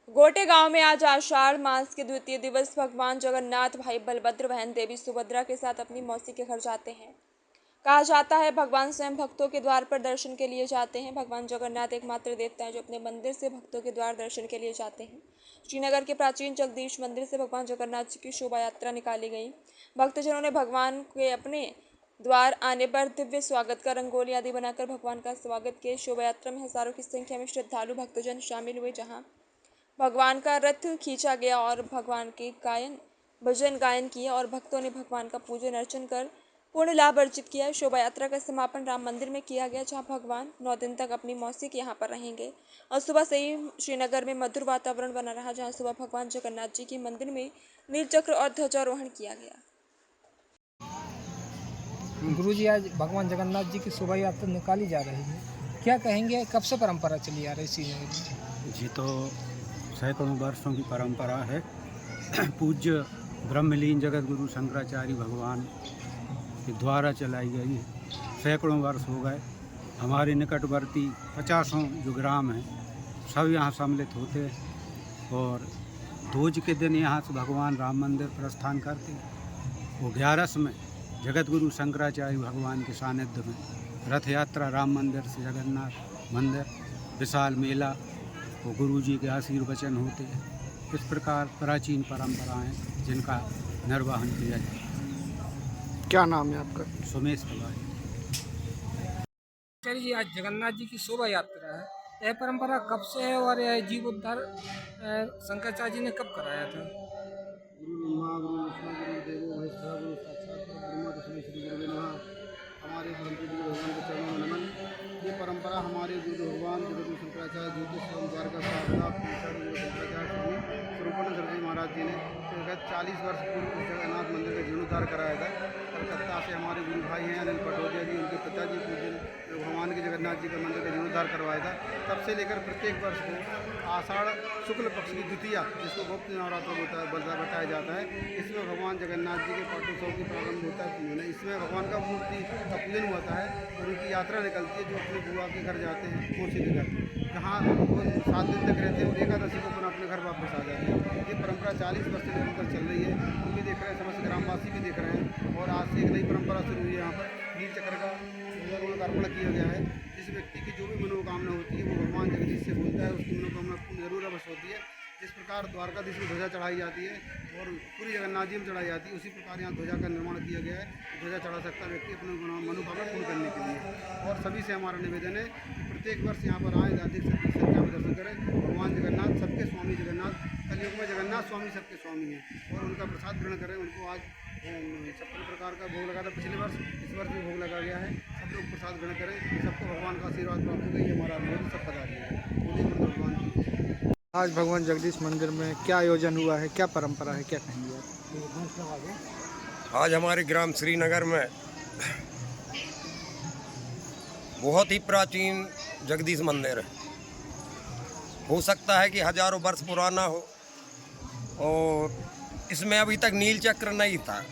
गोटे गांव में आज आषाढ़ मास के द्वितीय दिवस भगवान जगन्नाथ भाई बलभद्र बहन देवी सुभद्रा के साथ अपनी मौसी के घर जाते हैं। कहा जाता है भगवान स्वयं भक्तों के द्वार पर दर्शन के लिए जाते हैं। भगवान जगन्नाथ एकमात्र देवता हैं जो अपने मंदिर से भक्तों के द्वार दर्शन के लिए जाते हैं। श्रीनगर के प्राचीन जगदीश मंदिर से भगवान जगन्नाथ जी की शोभा यात्रा निकाली गई। भक्तजनों ने भगवान के अपने द्वार आने पर दिव्य स्वागत का रंगोली आदि बनाकर भगवान का स्वागत किए। शोभा यात्रा में हजारों की संख्या में श्रद्धालु भक्तजन शामिल हुए, जहां भगवान का रथ खींचा गया और भगवान के भजन गायन किया और भक्तों ने भगवान का पूजन अर्चन कर पूर्ण लाभ अर्जित किया। शोभा यात्रा का समापन राम मंदिर में किया गया, जहां भगवान 9 दिन तक अपनी मौसी के यहाँ पर रहेंगे। और सुबह से ही श्रीनगर में मधुर वातावरण बना रहा, जहां सुबह भगवान जगन्नाथ जी के मंदिर में नीलचक्र और ध्वजारोहण किया गया। गुरुजी, आज भगवान जगन्नाथ जी की शोभा यात्रा निकाली जा रही है, क्या कहेंगे? कब से परंपरा चली आ रही श्रीनगर में? जी, तो सैकड़ों वर्षों की परंपरा है। पूज्य ब्रह्मलीन जगत गुरु शंकराचार्य भगवान के द्वारा चलाई गई है। सैकड़ों वर्ष हो गए। हमारे निकटवर्ती 50 जो ग्राम हैं सब यहाँ सम्मिलित होते हैं और ध्वज के दिन यहाँ से भगवान राम मंदिर प्रस्थान करते हैं। वो 11 में जगत गुरु शंकराचार्य भगवान के सानिध्य में रथ यात्रा राम मंदिर से जगन्नाथ मंदिर, विशाल मेला, वो गुरु जी के आशीर्वचन होते हैं। इस प्रकार प्राचीन परंपराएं जिनका निर्वहन किया जाए। क्या नाम है आपका? सुमेश तिवारी। आचार्य जी, आज जगन्नाथ जी की शोभा यात्रा है, यह परंपरा कब से है और यह जीवोद्धार शंकराचार्य जी ने कब कराया था? हमारे परमपूज्य भगवान के चरणों में नमन। ये परंपरा हमारे गुरु भगवान जगत शंकराचार्य जी के स्वयं द्वार का गुरु शंकराचार्य स्वामी स्वरूपानंद सरस्वती महाराज जी ने गत 40 वर्ष पूर्व जगन्नाथ मंदिर का जीर्णोद्धार कराया था। कलकत्ता से हमारे गुरु भाई हैं अनिल पटोदिया जी, उनके पिताजी पूज्य भगवान के जगन्नाथ जी का मंदिर का जीर्णोद्धार करवाया था। तब से लेकर प्रत्येक वर्ष को आषाढ़ शुक्ल पक्ष की द्वितीया, जिसको गुप्त नवरात्र बताया जाता है, इसमें भगवान जगन्नाथ जी के पाटोत्सव की प्रारंभ होता है। इसमें भगवान का मूर्ति का पूजन होता है और उनकी यात्रा निकलती है, जो अपने बुआ के घर जाते हैं, मौसी के घर, जहाँ वो 7 दिन तक रहते हैं और एकादशी को पुनः अपने घर वापस आ जाते हैं। ये परंपरा 40 वर्ष से निरंतर चल रही है। हम भी देख रहे हैं, समस्त ग्रामवासी भी देख रहे हैं और आज से एक नई परंपरा शुरू हुई है। यहाँ पर नील चक्र का अर्पण किया गया है। जिस व्यक्ति की जो भी मनोकामना होती है वो भगवान जगदीश से बोलता है, उसकी मनोकामना पूर्ण जरूर अवश्य होती है। जिस प्रकार द्वारकाधीश में ध्वजा चढ़ाई जाती है और पूरी जगन्नाथ जी में चढ़ाई जाती है, उसी प्रकार यहाँ ध्वजा का निर्माण किया गया है। ध्वजा चढ़ा सकता है व्यक्ति अपनी मनोकामना पूर्ण करने के लिए। और सभी से हमारा निवेदन है कि प्रत्येक वर्ष यहाँ पर आए, अधिक से अधिक संख्या में दर्शन करें। भगवान जगन्नाथ सबके स्वामी, जगन्नाथ कलयुग में जगन्नाथ स्वामी सबके स्वामी हैं और उनका प्रसाद ग्रहण करें। उनको आज 56 प्रकार का भोग लगा था पिछले वर्ष, इस वर्ष भी भोग लगा गया है। सब लोग प्रसाद ग्रहण करें, सबको भगवान का आशीर्वाद प्राप्त होगा। ये हमारा अनुरोध सब बता रही है। भगवान की आज भगवान जगदीश मंदिर में क्या आयोजन हुआ है, क्या परंपरा है, क्या कहेंगे आप? आज हमारे ग्राम श्रीनगर में बहुत ही प्राचीन जगदीश मंदिर है। हो सकता है कि हजारों वर्ष पुराना हो और इसमें अभी तक नील चक्र नहीं था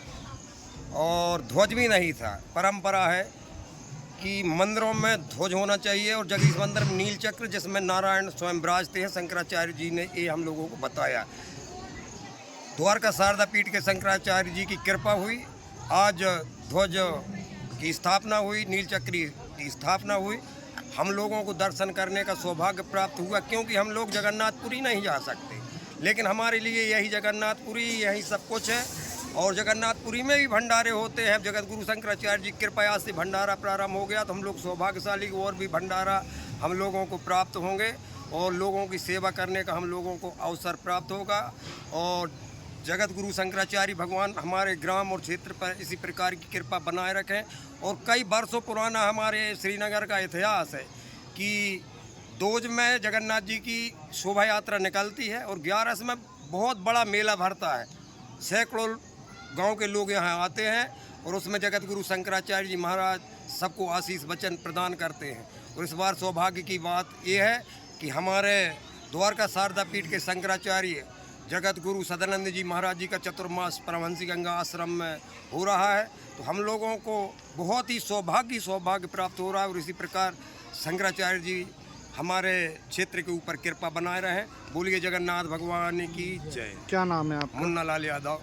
और ध्वज भी नहीं था। परंपरा है कि मंदिरों में ध्वज होना चाहिए और जगदीश मंदिर में नील चक्र, जिसमें नारायण स्वयं विराजते हैं। शंकराचार्य जी ने ये हम लोगों को बताया। द्वारका शारदा पीठ के शंकराचार्य जी की कृपा हुई, आज ध्वज की स्थापना हुई, नील चक्र की स्थापना हुई। हम लोगों को दर्शन करने का सौभाग्य प्राप्त हुआ, क्योंकि हम लोग जगन्नाथपुरी नहीं जा सकते, लेकिन हमारे लिए यही जगन्नाथपुरी, यही सब कुछ है। और जगन्नाथपुरी में भी भंडारे होते हैं। जगत गुरु शंकराचार्य जी की कृपा से भंडारा प्रारंभ हो गया, तो हम लोग सौभाग्यशाली, और भी भंडारा हम लोगों को प्राप्त होंगे और लोगों की सेवा करने का हम लोगों को अवसर प्राप्त होगा। और जगत गुरु शंकराचार्य भगवान हमारे ग्राम और क्षेत्र पर इसी प्रकार की कृपा बनाए रखें। और कई वर्षों पुराना हमारे श्रीनगर का इतिहास है कि दोज में जगन्नाथ जी की शोभा यात्रा निकलती है और 11 में बहुत बड़ा मेला भरता है। सैकड़ों गांव के लोग यहाँ आते हैं और उसमें जगत गुरु शंकराचार्य जी महाराज सबको आशीष वचन प्रदान करते हैं। और इस बार सौभाग्य की बात यह है कि हमारे द्वारका शारदा पीठ के शंकराचार्य जगत गुरु सदानंद जी महाराज जी का चतुर्मास परमहंसी गंगा आश्रम में हो रहा है। तो हम लोगों को बहुत ही सौभाग्य प्राप्त हो रहा है। और इसी प्रकार शंकराचार्य जी हमारे क्षेत्र के ऊपर कृपा बनाए रहे। बोलिए जगन्नाथ भगवान की जय। क्या नाम है आपका? मुन्ना लाल यादव।